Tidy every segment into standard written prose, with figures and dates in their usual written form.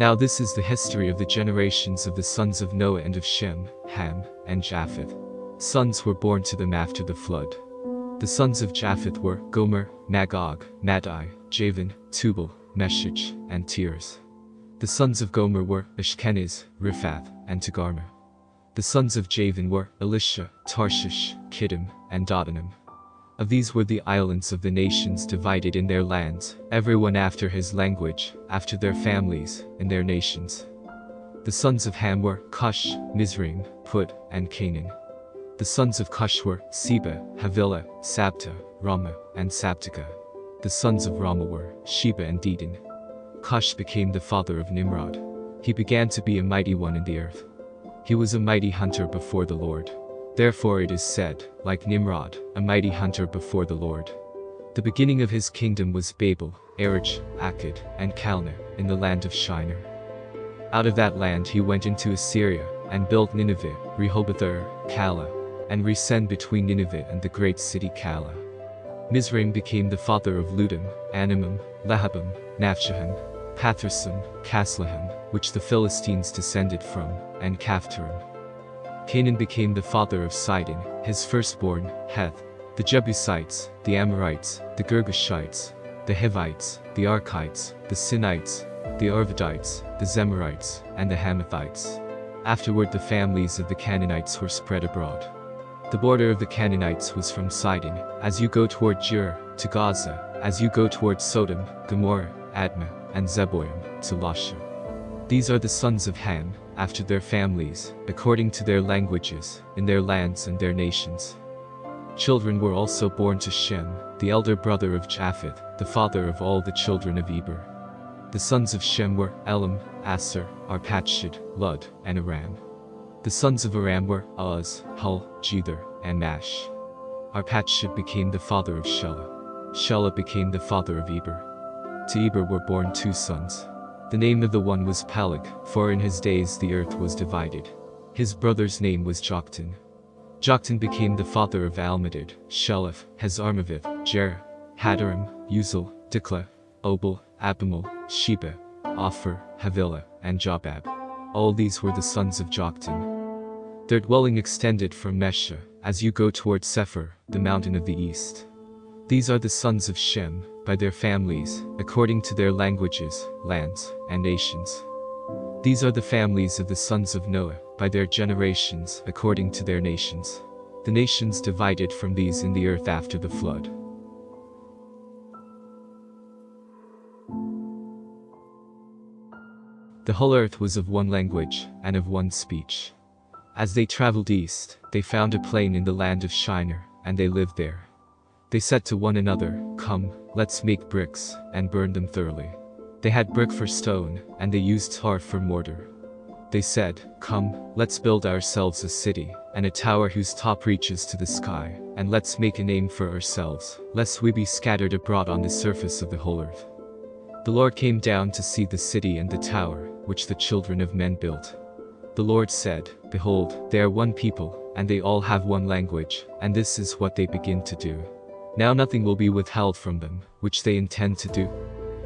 Now this is the history of the generations of the sons of Noah and of Shem, Ham, and Japheth. Sons were born to them after the flood. The sons of Japheth were Gomer, Magog, Madai, Javan, Tubal, Meshech, and Tiras. The sons of Gomer were Ashkenaz, Riphath, and Togarmah. The sons of Javan were Elisha, Tarshish, Kittim, and Dodanim. Of these were the islands of the nations divided in their lands, everyone after his language, after their families, in their nations. The sons of Ham were Cush, Mizraim, Put, and Canaan. The sons of Cush were Seba, Havilah, Sabta, Ramah, and Sabteka. The sons of Ramah were Sheba and Dedan. Cush became the father of Nimrod. He began to be a mighty one in the earth. He was a mighty hunter before the Lord. Therefore it is said, like Nimrod, a mighty hunter before the Lord. The beginning of his kingdom was Babel, Erech, Akkad, and Calneh, in the land of Shinar. Out of that land he went into Assyria, and built Nineveh, Rehoboth-er, Calah, and Resen between Nineveh and the great city Calah. Mizraim became the father of Ludim, Anamim, Lehabim, Naphshahim, Pathrasim, Casluhim, which the Philistines descended from, and Caphtorim. Canaan became the father of Sidon, his firstborn, Heth, the Jebusites, the Amorites, the Girgashites, the Hivites, the Archites, the Sinites, the Arvadites, the Zemarites, and the Hamathites. Afterward the families of the Canaanites were spread abroad. The border of the Canaanites was from Sidon, as you go toward Jur, to Gaza, as you go toward Sodom, Gomorrah, Admah, and Zeboim, to Lasha. These are the sons of Ham, after their families, according to their languages, in their lands and their nations. Children were also born to Shem, the elder brother of Japheth, the father of all the children of Eber. The sons of Shem were Elam, Asser, Arpachshad, Lud, and Aram. The sons of Aram were Uz, Hul, Jether, and Mash. Arpachshad became the father of Shelah. Shelah became the father of Eber. To Eber were born 2 sons. The name of the one was Peleg, for in his days the earth was divided. His brother's name was Joktan. Joktan became the father of Almodad, Sheleph, Hazarmaveth, Jerah, Hadaram, Uzal, Diklah, Obal, Abimal, Sheba, Ophir, Havilah, and Jobab. All these were the sons of Joktan. Their dwelling extended from Mesha, as you go toward Sephir, the mountain of the east. These are the sons of Shem, by their families, according to their languages, lands, and nations. These are the families of the sons of Noah, by their generations, according to their nations. The nations divided from these in the earth after the flood. The whole earth was of one language, and of one speech. As they traveled east, they found a plain in the land of Shinar, and they lived there. They said to one another, "Come, let's make bricks, and burn them thoroughly." They had brick for stone, and they used tar for mortar. They said, "Come, let's build ourselves a city, and a tower whose top reaches to the sky, and let's make a name for ourselves, lest we be scattered abroad on the surface of the whole earth." The Lord came down to see the city and the tower, which the children of men built. The Lord said, "Behold, they are one people, and they all have one language, and this is what they begin to do. Now nothing will be withheld from them, which they intend to do.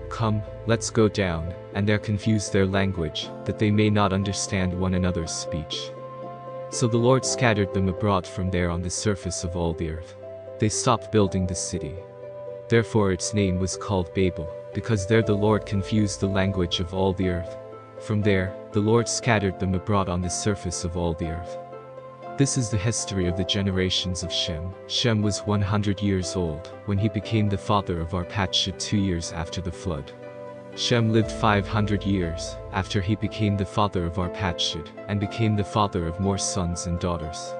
Come, let's go down, and there confuse their language, that they may not understand one another's speech." So the Lord scattered them abroad from there on the surface of all the earth. They stopped building the city. Therefore its name was called Babel, because there the Lord confused the language of all the earth. From there, the Lord scattered them abroad on the surface of all the earth. This is the history of the generations of Shem. Shem was 100 years old, when he became the father of Arpachshad 2 years after the flood. Shem lived 500 years, after he became the father of Arpachshad, and became the father of more sons and daughters.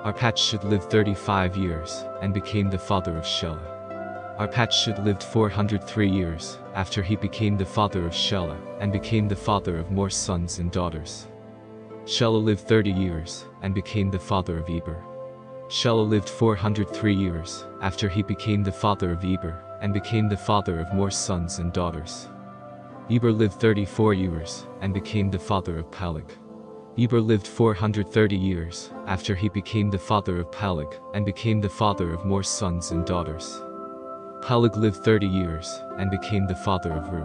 Arpachshad lived 35 years, and became the father of Shelah. Arpachshad lived 403 years, after he became the father of Shelah, and became the father of more sons and daughters. Shelah lived 30 years, and became the father of Eber. Shelah lived 403 years, after he became the father of Eber, and became the father of more sons and daughters. Eber lived 34 years, and became the father of Peleg. Eber lived 430 years, after he became the father of Peleg, and became the father of more sons and daughters. Peleg lived 30 years, and became the father of Ru.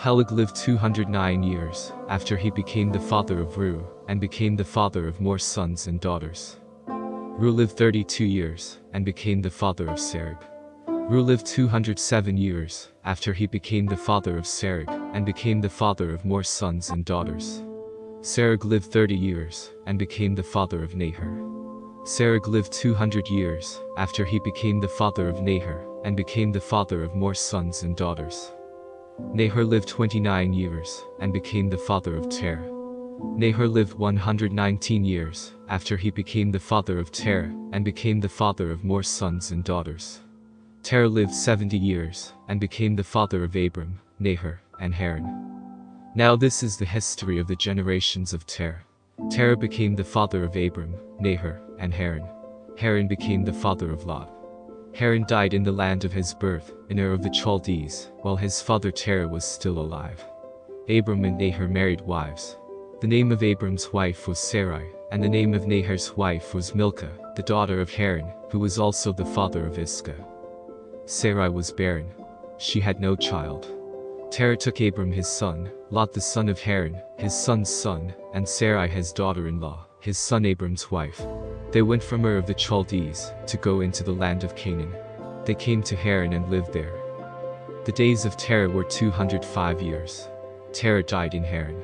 Peleg lived 209 years, after he became the father of Reu, and became the father of more sons and daughters. Reu lived 32 years, and became the father of Serug. Reu lived 207 years, after he became the father of Serug, and became the father of more sons and daughters. Serug lived 30 years, and became the father of Nahor. Serug lived 200 years, after he became the father of Nahor, and became the father of more sons and daughters. Nahor lived 29 years, and became the father of Terah. Nahor lived 119 years, after he became the father of Terah, and became the father of more sons and daughters. Terah lived 70 years, and became the father of Abram, Nahor, and Haran. Now this is the history of the generations of Terah. Terah became the father of Abram, Nahor, and Haran. Haran became the father of Lot. Haran died in the land of his birth, in Ur of the Chaldees, while his father Terah was still alive. Abram and Nahor married wives. The name of Abram's wife was Sarai, and the name of Nahor's wife was Milcah, the daughter of Haran, who was also the father of Iscah. Sarai was barren. She had no child. Terah took Abram his son, Lot the son of Haran, his son's son, and Sarai his daughter-in-law, his son Abram's wife. They went from Ur of the Chaldees, to go into the land of Canaan. They came to Haran and lived there. The days of Terah were 205 years. Terah died in Haran.